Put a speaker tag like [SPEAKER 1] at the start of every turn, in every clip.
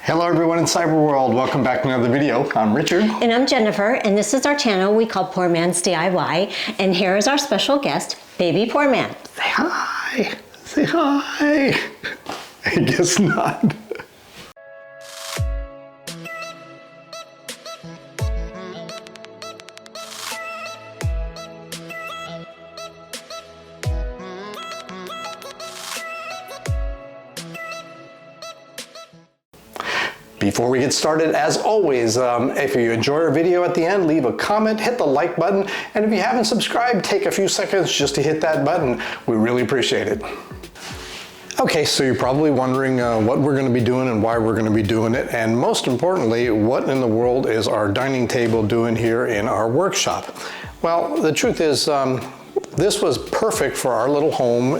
[SPEAKER 1] Hello everyone in Cyberworld, welcome back to another video. I'm Richard.
[SPEAKER 2] And I'm Jennifer, and this is our channel we call Poor Man's DIY, and here is our special guest, Baby Poor Man.
[SPEAKER 1] Say hi, say hi. I guess not. Before we get started, as always, if you enjoy our video at the end, leave a comment, hit the like button, and if you haven't subscribed, take a few seconds just to hit that button. We really appreciate it. Okay, so you're probably wondering what we're going to be doing and why we're going to be doing it, and most importantly, what in the world is our dining table doing here in our workshop? Well, the truth is, this was perfect for our little home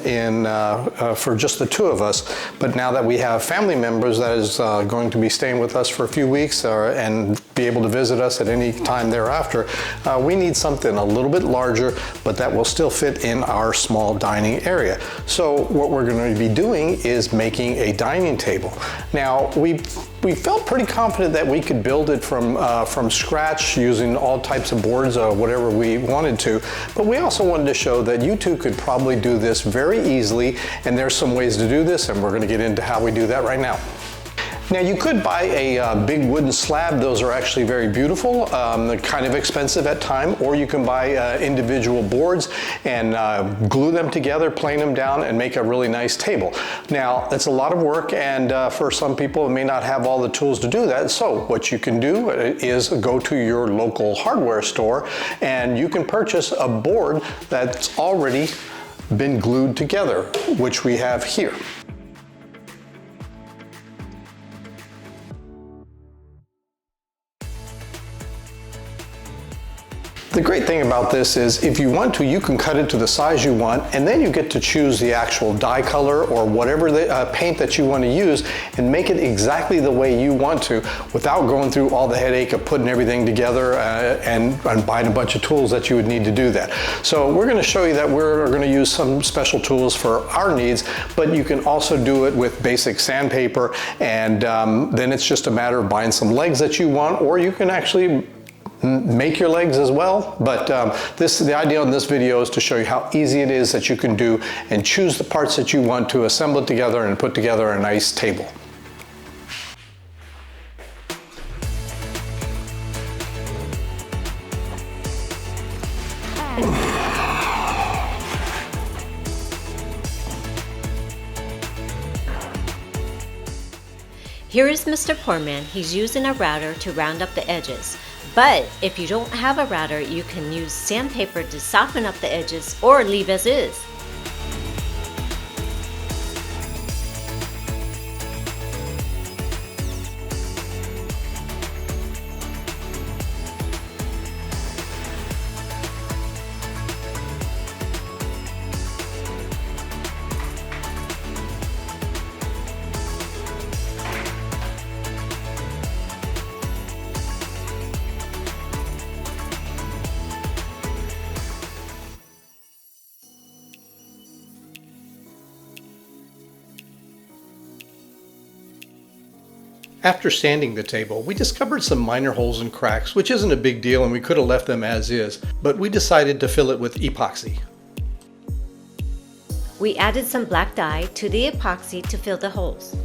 [SPEAKER 1] for just the two of us, but now that we have family members that is going to be staying with us for a few weeks and be able to visit us at any time thereafter, we need something a little bit larger, but that will still fit in our small dining area. So what we're going to be doing is making a dining table. Now, we felt pretty confident that we could build it from scratch using all types of boards or whatever we wanted to, but we also wanted to show that you two could probably do this very easily, and there's some ways to do this, and we're going to get into how we do that right now. Now, you could buy a big wooden slab. Those are actually very beautiful. They're kind of expensive at time, or you can buy individual boards and glue them together, plane them down, and make a really nice table. Now, it's a lot of work, and for some people, it may not have all the tools to do that. So what you can do is go to your local hardware store, and you can purchase a board that's already been glued together, which we have here. The great thing about this is if you want to, you can cut it to the size you want, and then you get to choose the actual dye color or whatever the paint that you want to use and make it exactly the way you want to without going through all the headache of putting everything together and buying a bunch of tools that you would need to do that. So we're going to show you that we're going to use some special tools for our needs, but you can also do it with basic sandpaper, and then it's just a matter of buying some legs that you want, or you can actually make your legs as well. But the idea in this video is to show you how easy it is that you can do and choose the parts that you want to assemble it together and put together a nice table.
[SPEAKER 2] Here is Mr. Poor Man. He's using a router to round up the edges. But if you don't have a router, you can use sandpaper to soften up the edges or leave as is.
[SPEAKER 1] After sanding the table, we discovered some minor holes and cracks, which isn't a big deal and we could have left them as is, but we decided to fill it with epoxy.
[SPEAKER 2] We added some black dye to the epoxy to fill the holes.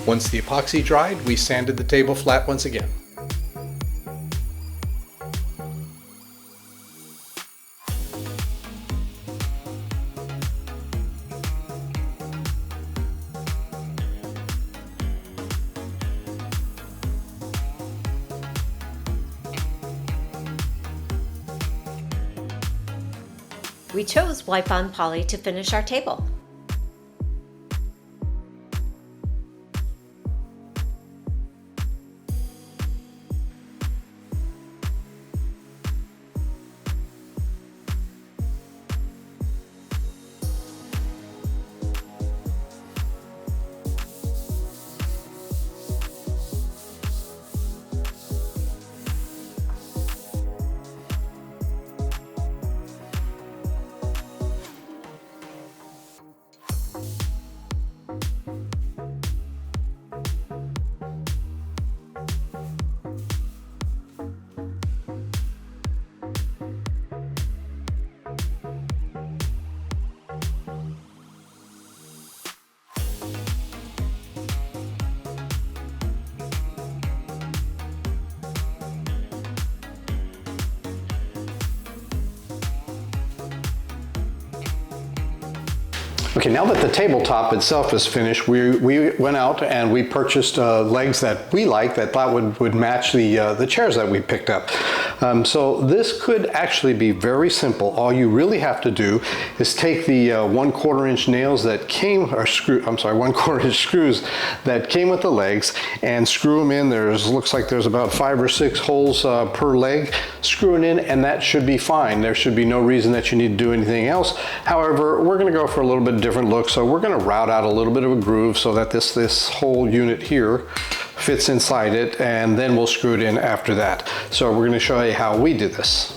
[SPEAKER 1] Once the epoxy dried, we sanded the table flat once again.
[SPEAKER 2] We chose Wipe-On Poly to finish our table.
[SPEAKER 1] Okay, now that the tabletop itself is finished, we went out and we purchased legs that we like that thought would match the chairs that we picked up. So this could actually be very simple. All you really have to do is take the 1/4 inch nails that came, or screw, I'm sorry, 1/4 inch screws that came with the legs and screw them in. Looks like there's about 5 or 6 holes per leg. Screw it in and that should be fine. There should be no reason that you need to do anything else. However, we're going to go for a little bit different look, so we're going to route out a little bit of a groove so that this whole unit here fits inside it, and then we'll screw it in after that. So we're going to show you how we did this.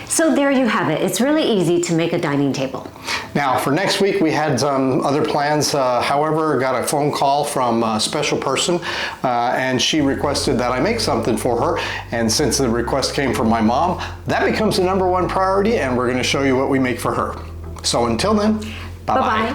[SPEAKER 3] So there you have it. It's really easy to make a dining table.
[SPEAKER 1] Now for next week we had some other plans, however got a phone call from a special person and she requested that I make something for her, and since the request came from my mom, that becomes the #1 priority and we're going to show you what we make for her. So until then, bye-bye.